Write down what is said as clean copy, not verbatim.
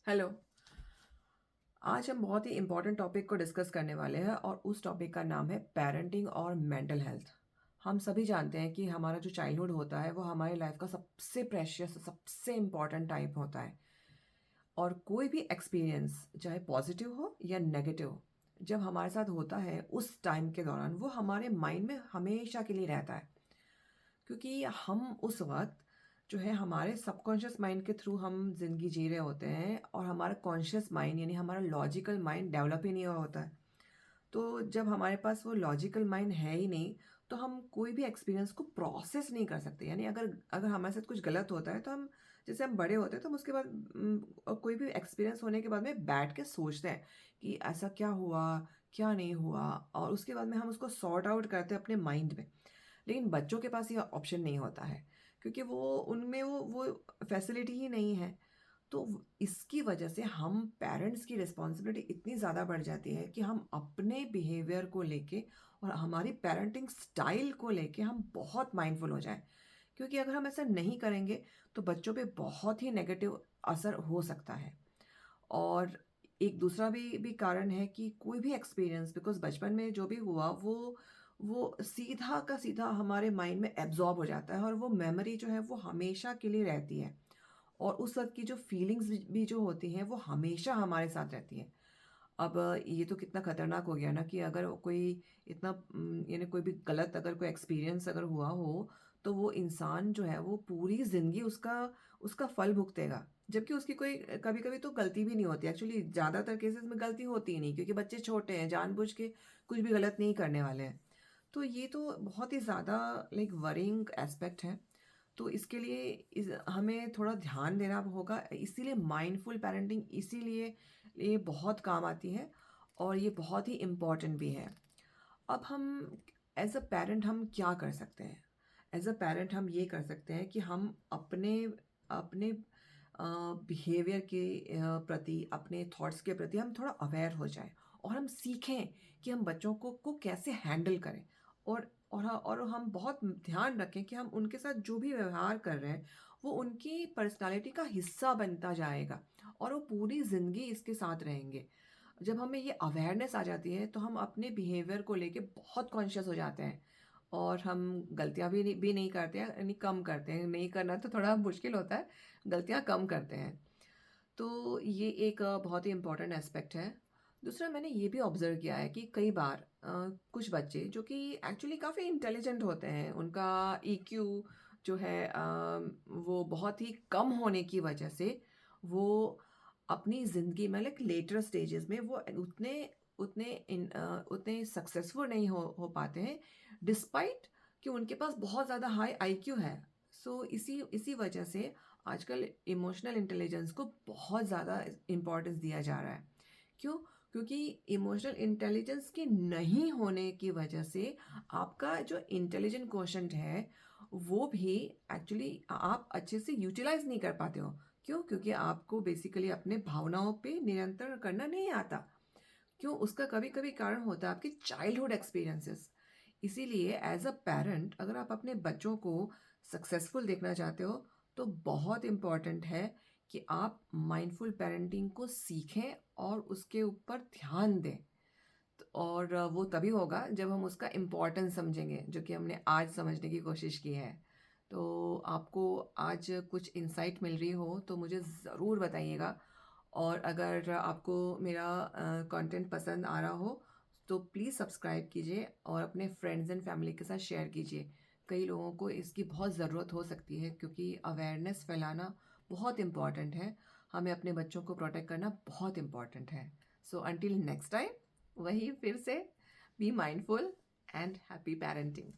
Hello. आज हम बहुत ही इम्पोर्टेंट टॉपिक को डिस्कस करने वाले हैं और उस टॉपिक का नाम है पेरेंटिंग और मेंटल हेल्थ। हम सभी जानते हैं कि हमारा जो चाइल्डहुड होता है वो हमारी लाइफ का सबसे प्रेशियस सबसे इम्पॉर्टेंट टाइम होता है। और कोई भी एक्सपीरियंस चाहे पॉजिटिव हो या नेगेटिव जब हमारे साथ होता है उस टाइम के दौरान वो हमारे माइंड में हमेशा के लिए रहता है। क्योंकि हम उस वक्त जो है हमारे सबकॉन्शियस माइंड के थ्रू हम जिंदगी जी रहे होते हैं और हमारा कॉन्शियस माइंड यानी हमारा लॉजिकल माइंड डेवलप ही नहीं हुआ होता है। तो जब हमारे पास वो लॉजिकल माइंड है ही नहीं तो हम कोई भी एक्सपीरियंस को प्रोसेस नहीं कर सकते। यानी अगर अगर हमारे साथ कुछ गलत होता है तो हम जैसे हम बड़े होते हैं तो हम उसके बाद कोई भी एक्सपीरियंस होने के बाद में बैठ के सोचते हैं कि ऐसा क्या हुआ, क्या नहीं हुआ, और उसके बाद में हम उसको सॉर्ट आउट करते हैं अपने माइंड में। लेकिन बच्चों के पास ये ऑप्शन नहीं होता है क्योंकि वो उनमें वो फैसिलिटी ही नहीं है। तो इसकी वजह से हम पेरेंट्स की रिस्पॉन्सिबिलिटी इतनी ज़्यादा बढ़ जाती है कि हम अपने बिहेवियर को लेके और हमारी पेरेंटिंग स्टाइल को लेके हम बहुत माइंडफुल हो जाएं। क्योंकि अगर हम ऐसा नहीं करेंगे तो बच्चों पे बहुत ही नेगेटिव असर हो सकता है। और एक दूसरा भी कारण है कि कोई भी एक्सपीरियंस बिकॉज़ बचपन में जो भी हुआ वो सीधा का सीधा हमारे माइंड में एब्ज़ॉर्ब हो जाता है और वो मेमोरी जो है वो हमेशा के लिए रहती है। और उस वक़्त की जो फीलिंग्स भी जो होती हैं वो हमेशा हमारे साथ रहती हैं। अब ये तो कितना खतरनाक हो गया ना कि अगर कोई इतना यानी कोई भी गलत अगर कोई एक्सपीरियंस अगर हुआ हो, तो वो इंसान जो है वो पूरी ज़िंदगी उसका उसका फल भुगतेगा। जबकि उसकी कोई कभी-कभी तो गलती भी नहीं होती। एक्चुअली ज़्यादातर केसेज़ में गलती होती ही नहीं क्योंकि बच्चे छोटे हैं, जानबूझ के कुछ भी गलत नहीं करने वाले हैं। तो ये तो बहुत ही ज़्यादा लाइक वरिंग एस्पेक्ट है। तो इसके लिए हमें थोड़ा ध्यान देना होगा। इसीलिए माइंडफुल पेरेंटिंग इसीलिए ये बहुत काम आती है और ये बहुत ही इम्पॉर्टेंट भी है। अब हम एज अ पेरेंट हम क्या कर सकते हैं? एज अ पेरेंट हम ये कर सकते हैं कि हम अपने अपने बिहेवियर के प्रति, अपने थॉट्स के प्रति हम थोड़ा अवेयर हो जाएं और हम सीखें कि हम बच्चों को कैसे हैंडल करें। और हम बहुत ध्यान रखें कि हम उनके साथ जो भी व्यवहार कर रहे हैं वो उनकी पर्सनालिटी का हिस्सा बनता जाएगा और वो पूरी ज़िंदगी इसके साथ रहेंगे। जब हमें ये अवेयरनेस आ जाती है तो हम अपने बिहेवियर को लेके बहुत कॉन्शियस हो जाते हैं और हम गलतियाँ भी नहीं करते हैं, यानी कम करते हैं। नहीं करना तो थोड़ा मुश्किल होता है, गलतियाँ कम करते हैं। तो ये एक बहुत ही इम्पोर्टेंट एस्पेक्ट है। दूसरा मैंने ये भी ऑब्ज़र्व किया है कि कई बार कुछ बच्चे जो कि एक्चुअली काफ़ी इंटेलिजेंट होते हैं, उनका ईक्यू जो है वो बहुत ही कम होने की वजह से वो अपनी ज़िंदगी में लाइक लेटर स्टेजेस में वो उतने सक्सेसफुल नहीं हो पाते हैं डिस्पाइट कि उनके पास बहुत ज़्यादा हाई आईक्यू है। सो इसी इसी वजह से आजकल इमोशनल इंटेलिजेंस को बहुत ज़्यादा इम्पोर्टेंस दिया जा रहा है। क्यों? क्योंकि इमोशनल इंटेलिजेंस के नहीं होने की वजह से आपका जो इंटेलिजेंट क्वोशंट है, वो भी एक्चुअली आप अच्छे से यूटिलाइज़ नहीं कर पाते हो। क्यों? क्योंकि आपको बेसिकली अपने भावनाओं पे नियंत्रण करना नहीं आता। क्यों? उसका कभी-कभी कारण होता है आपके चाइल्डहुड एक्सपीरियंसेस। इसीलिए एज़ अ पेरेंट अगर आप अपने बच्चों को सक्सेसफुल देखना चाहते हो, तो बहुत इम्पोर्टेंट है कि आप माइंडफुल पेरेंटिंग को सीखें और उसके ऊपर ध्यान दें। और वो तभी होगा जब हम उसका इम्पोर्टेंस समझेंगे, जो कि हमने आज समझने की कोशिश की है। तो आपको आज कुछ इनसाइट मिल रही हो तो मुझे ज़रूर बताइएगा। और अगर आपको मेरा कंटेंट पसंद आ रहा हो तो प्लीज़ सब्सक्राइब कीजिए और अपने फ्रेंड्स एंड फैमिली के साथ शेयर कीजिए। कई लोगों को इसकी बहुत ज़रूरत हो सकती है क्योंकि अवेयरनेस फैलाना बहुत इम्पॉर्टेंट है। हमें अपने बच्चों को प्रोटेक्ट करना बहुत इम्पॉर्टेंट है। सो अंटिल नेक्स्ट टाइम, वही फिर से, be mindful and happy parenting.